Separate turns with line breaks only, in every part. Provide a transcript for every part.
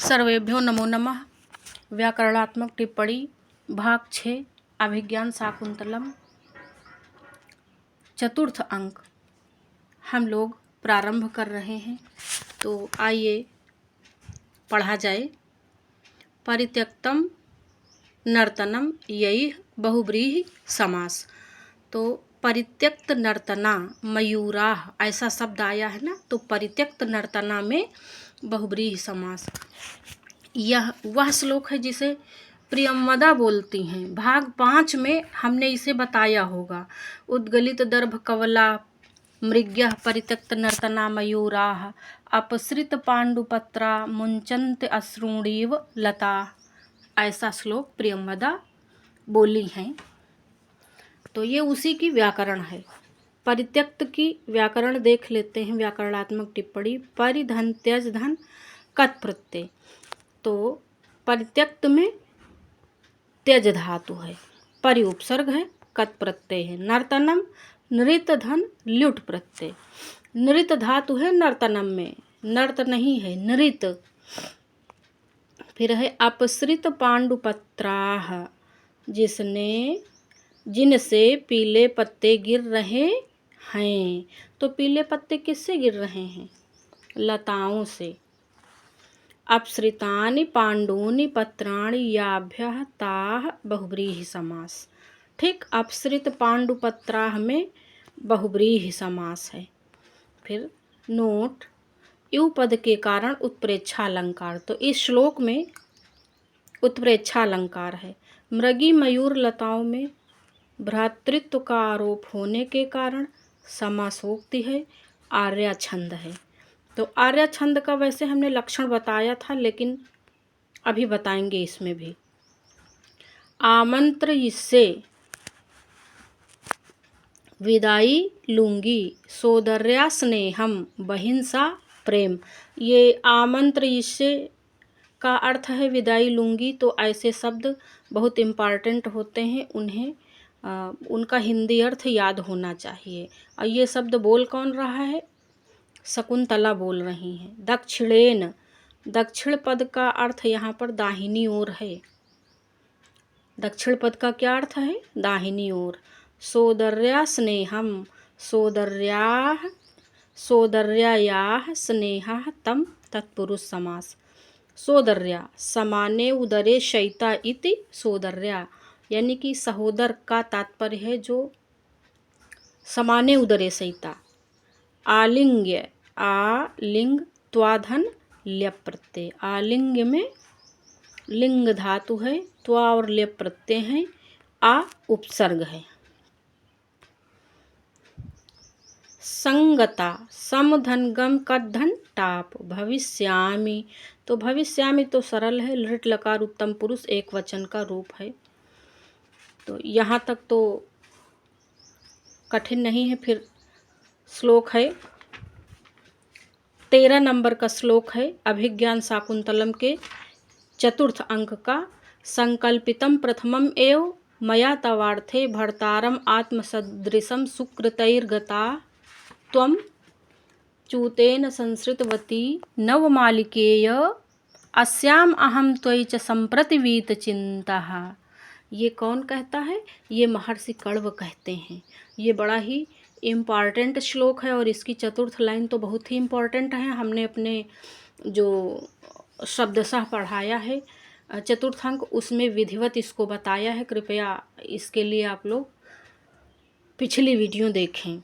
सर्वेभ्यो नमो नमः। व्याकरणात्मक टिप्पणी भाग 6 अभिज्ञान शाकुंतलम चतुर्थ अंक हम लोग प्रारंभ कर रहे हैं। तो आइए पढ़ा जाए। परित्यक्तम नर्तनम यही बहुव्रीहि समास। तो परित्यक्त नर्तना मयूराह ऐसा शब्द आया है ना, तो परित्यक्त नर्तना में बहुव्रीहि समास। यह वह श्लोक है जिसे प्रियंवदा बोलती हैं। भाग 5 में हमने इसे बताया होगा। उद्गलित दर्भ कवला मृग्यः परित्यक्त नर्तना मयूराः अपसृत पांडुपत्रा मुंचन्त अश्रूणीव लता। ऐसा श्लोक प्रियंवदा बोली हैं। तो ये उसी की व्याकरण है। परित्यक्त की व्याकरण देख लेते हैं। व्याकरणात्मक टिप्पणी परिधन त्यज धन कत प्रत्यय। तो परित्यक्त में त्यज धातु है, परि उपसर्ग है, कत प्रत्यय है। नर्तनम नृत धन ल्युट प्रत्यय। नृत धातु है नर्तनम में, नर्त नहीं है, नृत। फिर है अपसृत पांडुपत्राह, जिनसे पीले पत्ते गिर रहे हैं। तो पीले पत्ते किससे गिर रहे हैं? लताओं से। अपसृतानि पांडूनि पत्राणि याभ्यः ताः बहुव्रीहि समास। ठीक, अपसृत पांडुपत्राः में बहुव्रीहि समास है। फिर नोट, यू पद के कारण उत्प्रेक्षा अलंकार। तो इस श्लोक में उत्प्रेक्षा अलंकार है। मृगी मयूर लताओं में भ्रातृत्व का आरोप होने के कारण समासोक्ति है, आर्या छंद है। तो आर्या छंद का वैसे हमने लक्षण बताया था, लेकिन अभी बताएंगे इसमें भी। आमंत्र इससे विदाई लूंगी सोदर्या स्नेहम बहिंसा प्रेम। ये आमंत्र इससे का अर्थ है विदाई लूंगी। तो ऐसे शब्द बहुत इम्पॉर्टेंट होते हैं, उन्हें उनका हिंदी अर्थ याद होना चाहिए। और ये शब्द बोल कौन रहा है? शकुंतला बोल रही हैं। दक्षिणेन, दक्षिण पद का अर्थ यहाँ पर दाहिनी ओर है। दक्षिण पद का क्या अर्थ है? दाहिनी ओर। सोदर्या स्नेहम, सोदर्यायाः स्नेहः तम तत्पुरुष समास। सोदर्या समाने उदरे शयिता इति सोदर्या, यानी कि सहोदर का तात्पर्य है जो समाने उदरे शयिता। आलिंग्य, आलिंग त्वाधन ल्यप प्रत्यय। आलिंग्य में लिंग धातु है, त्वा और ल्यप प्रत्यय है, आ उपसर्ग है। संगता समधन गम कद्धन टाप भविष्यामि। तो भविष्यामि तो सरल है, लृट लकार उत्तम पुरुष एक वचन का रूप है। तो यहाँ तक तो कठिन नहीं है। फिर श्लोक है 13 नंबर का श्लोक है अभिज्ञान शाकुंतलम के चतुर्थ अंक का। संकल्पितम प्रथमम एव मया तवार्थे भर्तारम आत्मसदृशम सुकृतैर्गता त्वं च्यूतेन संसृतवती नवमालिकेय अस्याम अहम त्वयि च संप्रति वीतचिंतः। ये कौन कहता है? ये महर्षि कण्व कहते हैं। ये बड़ा ही इम्पॉर्टेंट श्लोक है और इसकी चतुर्थ लाइन तो बहुत ही इम्पॉर्टेंट है। हमने अपने जो शब्दशः पढ़ाया है चतुर्थ अंक, उसमें विधिवत इसको बताया है। कृपया इसके लिए आप लोग पिछली वीडियो देखें।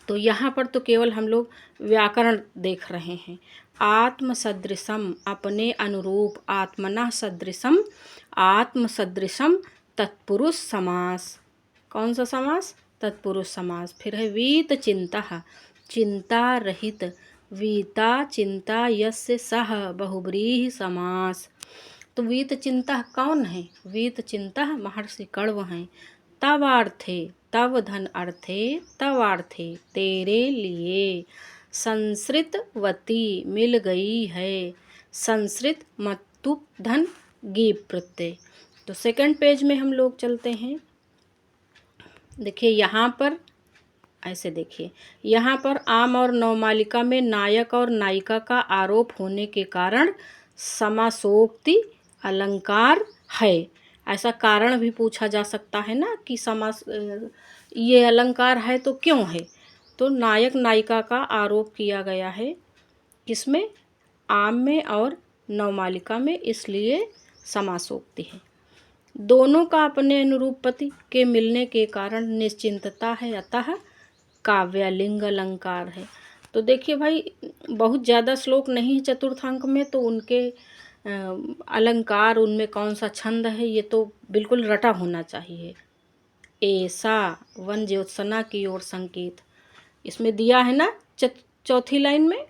तो यहाँ पर तो केवल हम लोग व्याकरण देख रहे हैं। आत्मसदृशम, अपने अनुरूप, आत्मना सदृशम, आत्मसदृशम तत्पुरुष समास। कौन सा समास? तत्पुरुष समास। फिर है वीत चिंता, चिंता रहित। वीता चिंता यस्य सह बहुव्रीहि समास। तो वीत चिंता कौन है? वीत चिंता महर्षि कण्व हैं। तवार्थे, तव धन अर्थे, तवार्थे तेरे लिए। संसृतवती मिल गई है। संसृत मतुप धन गीप प्रत्यय। तो सेकंड पेज में हम लोग चलते हैं। देखिए यहाँ पर ऐसे, देखिए यहाँ पर आम और नवमालिका में नायक और नायिका का आरोप होने के कारण समासोक्ति अलंकार है। ऐसा कारण भी पूछा जा सकता है ना कि ये अलंकार है तो क्यों है। तो नायक नायिका का आरोप किया गया है किसमें, आम में और नवमालिका में, इसलिए समासोक्ति है। दोनों का अपने अनुरूप पति के मिलने के कारण निश्चिंतता है, अतः काव्यलिंग अलंकार है। तो देखिए भाई, बहुत ज़्यादा श्लोक नहीं चतुर्थ अंक में, तो उनके अलंकार, उनमें कौन सा छंद है, ये तो बिल्कुल रटा होना चाहिए। ऐसा वन ज्योत्सना की ओर संकेत इसमें दिया है ना चौथी लाइन में।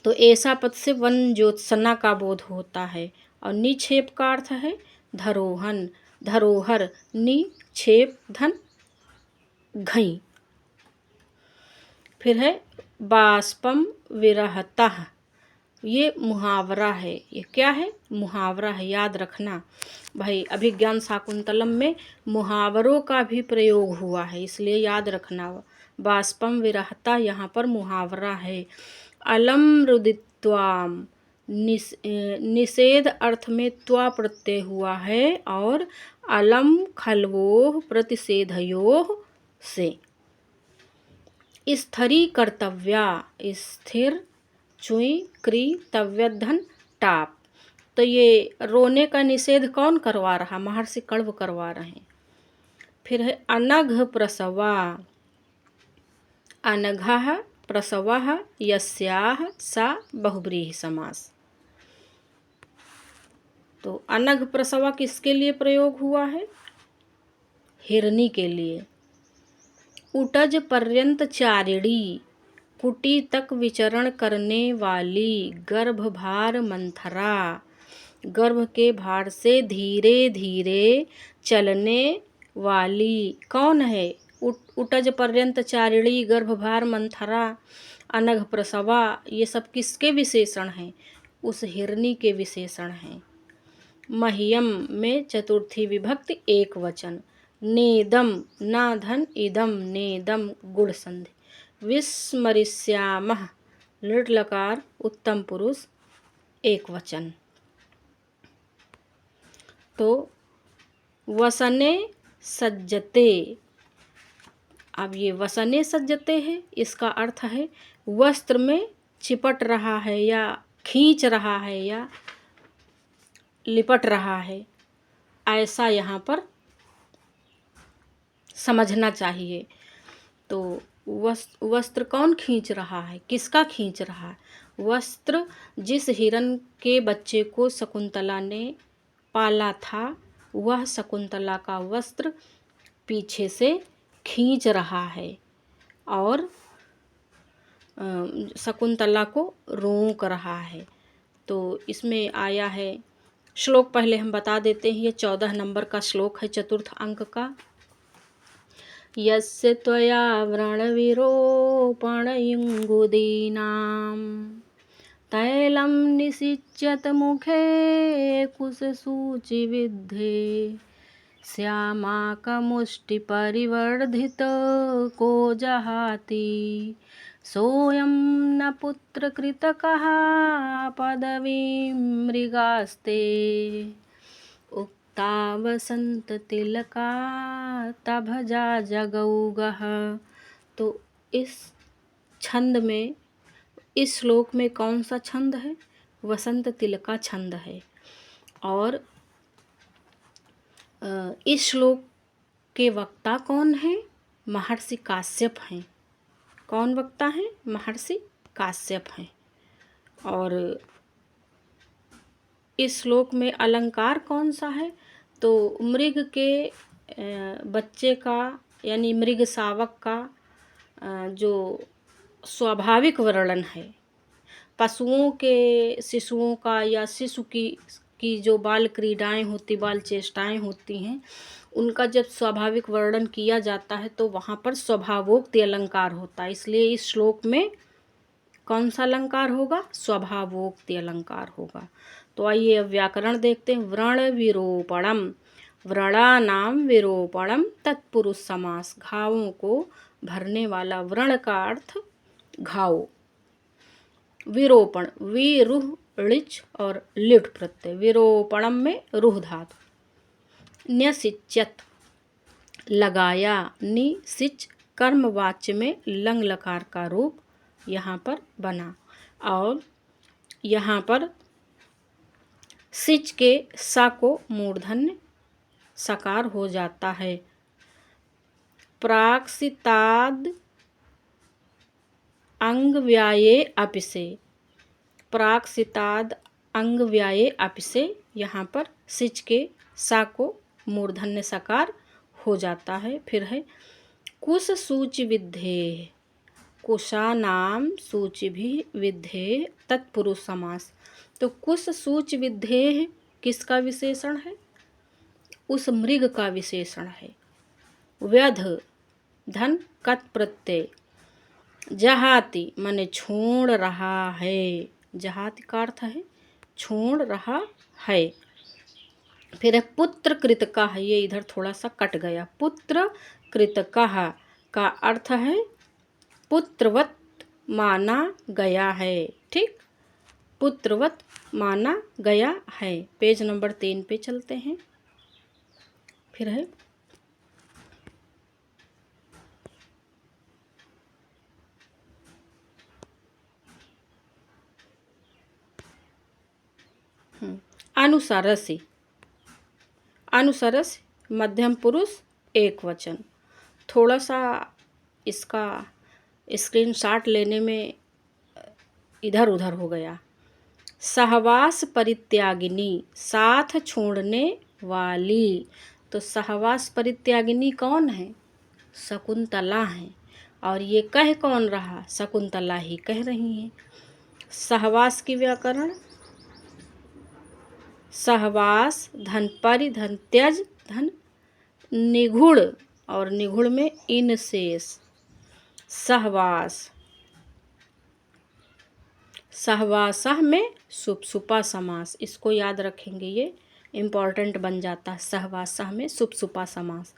तो ऐसा पद से वन ज्योत्सना का बोध होता है। और निक्षेप का अर्थ है धरोहन, धरोहर, निक्षेप धन घई। फिर है बाष्पम विरहतः, ये मुहावरा है। ये क्या है, मुहावरा है, याद रखना भाई। अभिज्ञान शाकुंतलम में मुहावरों का भी प्रयोग हुआ है, इसलिए याद रखना। बाष्पम विरहता यहाँ पर मुहावरा है। अलम रुदित्वाम, निषेध अर्थ में त्वा प्रत्यय हुआ है, और अलम खलवोह प्रतिषेधयोः से। स्थरी कर्तव्या, स्थिर चुई क्री तव्यधन टाप। तो ये रोने का निषेध कौन करवा रहा, महर्षि कण्व करवा रहे हैं। फिर है अनघ प्रसवा, अनघः प्रसवः यस्याः सा बहुव्रीहि समास। तो अनघ प्रसवा किसके लिए प्रयोग हुआ है, हिरनी के लिए। उटज पर्यंत चारिणी, कुटी तक विचरण करने वाली गर्भभार मंथरा, गर्भ के भार से धीरे धीरे चलने वाली कौन है, उटज पर्यंत चारिणी, गर्भभार मंथरा, अनघ प्रसवा, ये सब किसके विशेषण हैं, उस हिरनी के विशेषण हैं। मह्यम में चतुर्थी विभक्ति एक वचन। नेदम, ना धन इदम, नेदम गुण संधि। विस्मरिष्यामः, लृट लकार उत्तम पुरुष एक वचन। तो वसने सज्जते, अब ये वसने सज्जते है, इसका अर्थ है वस्त्र में चिपट रहा है, या खींच रहा है, या लिपट रहा है, ऐसा यहाँ पर समझना चाहिए। तो वस्त्र कौन खींच रहा है, किसका खींच रहा है, वस्त्र जिस हिरण के बच्चे को शकुंतला ने पाला था, वह शकुंतला का वस्त्र पीछे से खींच रहा है और शकुंतला को रोक रहा है। तो इसमें आया है श्लोक, पहले हम बता देते हैं। ये 14 नंबर का श्लोक है चतुर्थ अंक का। यस्य त्वया व्रणविरोपणयुङ्गुदीनां तैलं निषिच्यत मुखे कुशसूचिविद्धे श्यामाकमुष्टिपरिवर्धित को जहाति सोऽयं न पुत्रकृतकः पदवीं मृगास्ते वसंत तिलका तभजा जगौगः। तो इस छंद में, इस श्लोक में कौन सा छंद है, वसंत तिलका छंद है। और इस श्लोक के वक्ता कौन है, महर्षि काश्यप हैं। कौन वक्ता है, महर्षि काश्यप हैं। और इस श्लोक में अलंकार कौन सा है, तो मृग के बच्चे का, यानी मृग शावक का जो स्वाभाविक वर्णन है, पशुओं के शिशुओं का, या शिशु की जो बाल क्रीडाएं होती, बाल चेष्टाएं होती हैं, उनका जब स्वाभाविक वर्णन किया जाता है तो वहाँ पर स्वभावोक्ति अलंकार होता है। इसलिए इस श्लोक में कौन सा अलंकार होगा, स्वभावोक्ति अलंकार होगा। तो आइए अब व्याकरण देखते हैं। व्रण विरोपणम, व्रणानाम विरोपणम तत्पुरुष समास, घावों को भरने वाला। व्रण का अर्थ घाव। विरोपण, वी रुह ऋच और लिट प्रत्यय, विरोपणम में रुह धातु। न्यसिच्यत लगाया, निसिच कर्मवाच्य में लंग लकार का रूप यहाँ पर बना, और यहाँ पर सिच के सा को मूर्धन्य सकार हो जाता है। प्राक्सिताद अंग व्याये अपिसे, प्राक्सिताद अंग व्याये अपिसे, यहाँ पर सिच के सा को मूर्धन्य सकार हो जाता है। फिर है कुश सूचि विद्धेः, कुशानाम सूचि भी विद्धेः तत्पुरुष समास। तो कुश सूचि विद्धेः किसका विशेषण है? उस मृग का विशेषण है। व्यध धन कत प्रत्यय, जहाति माने छोड़ रहा है, जहाति का अर्थ है छोड़ रहा है। फिर है पुत्र कृतका है, ये इधर थोड़ा सा कट गया। पुत्र कृतका का अर्थ है पुत्रवत माना गया है। ठीक, पुत्रवत माना गया है। पेज नंबर 3 पे चलते हैं। फिर है अनुसरसि, अनुसरस मध्यम पुरुष एक वचन। थोड़ा सा इसका स्क्रीनशॉट लेने में इधर उधर हो गया। सहवास परित्यागिनी, साथ छोड़ने वाली। तो सहवास परित्यागिनी कौन है? शकुंतला है। और ये कह कौन रहा? शकुंतला ही कह रही हैं। सहवास की व्याकरण, सहवास धन परि धन त्यज धन निगुण, और निगुण में इन शेष। सहवास, सहवासह में सुपसुपा समास, इसको याद रखेंगे, ये इम्पॉर्टेंट बन जाता है। सहवासह में सुपसुपा समास।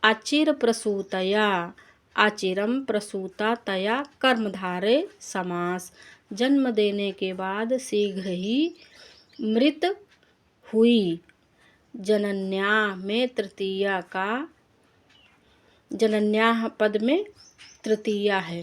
अचिर प्रसूतया, अचिरम प्रसूता तया कर्मधारे समास। जन्म देने के बाद शीघ्र ही मृत हुई। जनन्या में तृतीया का, जनन्या पद में तृतीया है।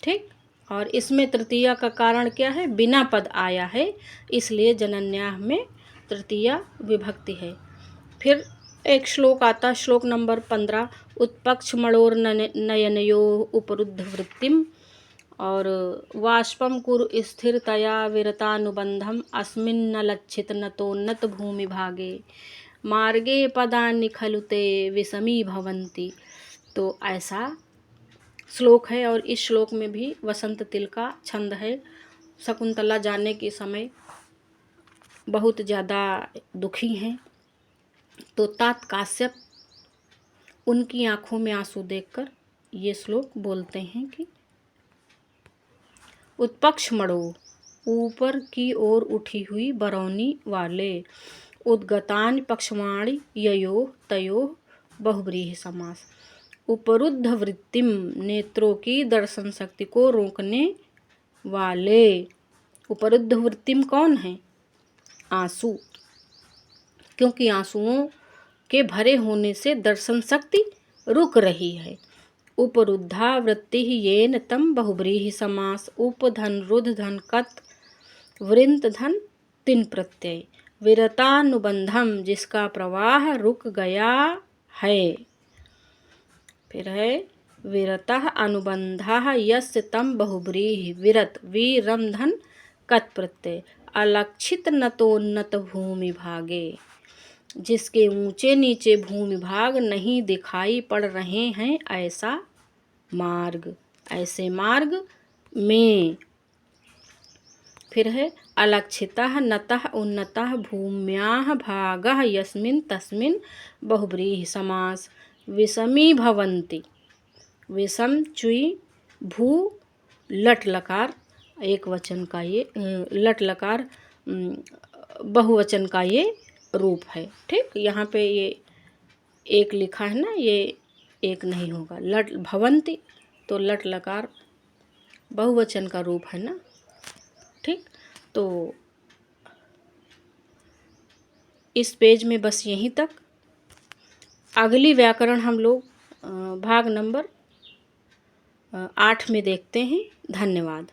ठीक, और इसमें तृतीया का कारण क्या है? बिना पद आया है, इसलिए जनन्या में तृतीया विभक्ति है। फिर एक श्लोक आता, श्लोक नंबर 15। उत्पक्ष मणोर नयनयो उपरुद्ध वृत्तिम, और वाष्पम कुरु स्थिरतया विरतानुबंधम अस्मिन्न लक्षित नतोन्नत भूमि भागे मार्गे पदानि खलुते विषमी भवन्ति। तो ऐसा श्लोक है, और इस श्लोक में भी वसंत तिल का छंद है। शकुंतला जाने के समय बहुत ज़्यादा दुखी हैं, तो तात काश्यप उनकी आंखों में आंसू देखकर ये श्लोक बोलते हैं कि उत्पक्ष मणो, ऊपर की ओर उठी हुई बरौनी वाले, उद्गतान पक्षवाणी ययो तयो बहुव्रीहि समास। उपरुद्ध वृत्तिम, नेत्रों की दर्शन शक्ति को रोकने वाले। उपरुद्ध वृत्तिम कौन है? आंसू, क्योंकि आंसुओं के भरे होने से दर्शन शक्ति रुक रही है। उपरुद्धा वृत्ति येन तम बहुव्रीहि समास। उप धन रुद्ध धन कत वृंत धन तिन प्रत्यय, विरतानुबंधम, जिसका प्रवाह रुक गया है। फिर है विरतः अनुबंधः यस्य तम बहुव्रीहि, विरत वीरम धन कत प्रत्यय, अलक्षित नतोन्नत भूमि भागे, जिसके ऊंचे नीचे भूमि भाग नहीं दिखाई पड़ रहे हैं ऐसा मार्ग, ऐसे मार्ग में। फिर है अलक्षितः नतः उन्नतः भूम्याः भागः यस्मिन् तस्मिन् बहुव्रीहि समास। विषमी भवन्ति, विषम चुई भू लट लकार एक वचन का ये, लट लकार बहुवचन का ये रूप है। ठीक, यहाँ पे ये एक लिखा है ना, ये एक नहीं होगा। लट भवन्ति तो लट लकार बहुवचन का रूप है ना। ठीक, तो इस पेज में बस यहीं तक। अगली व्याकरण हम लोग भाग नंबर 8 में देखते हैं। धन्यवाद।